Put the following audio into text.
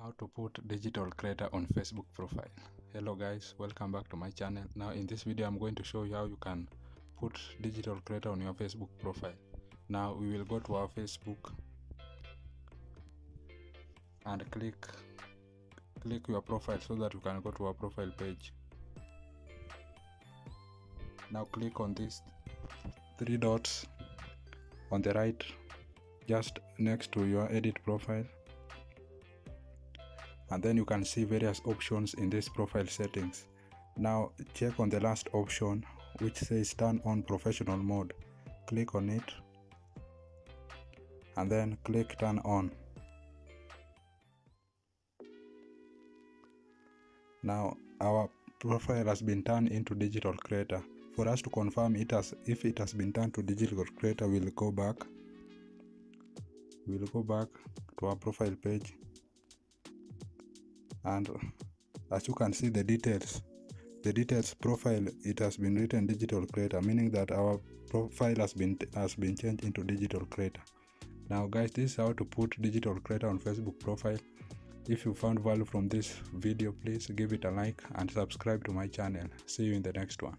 How to put digital creator on Facebook profile. Hello guys, welcome back to my channel. Now in this video I'm going to show you how you can put digital creator on your Facebook profile. Now we will go to our Facebook and click your profile so that you can go to our profile page. Now click on these three dots on the right just next to your edit profile, and then you can see various options in this profile settings. Now check on the last option which says turn on professional mode. Click on it and then click turn on. Now our profile has been turned into digital creator. For us to confirm if it has been turned to digital creator, we'll go back to our profile page, and as you can see the details profile, it has been written digital creator, meaning that our profile has been changed into digital creator. Now guys, this is how to put digital creator on Facebook profile. If you found value from this video, please give it a like and subscribe to my channel. See you in the next one.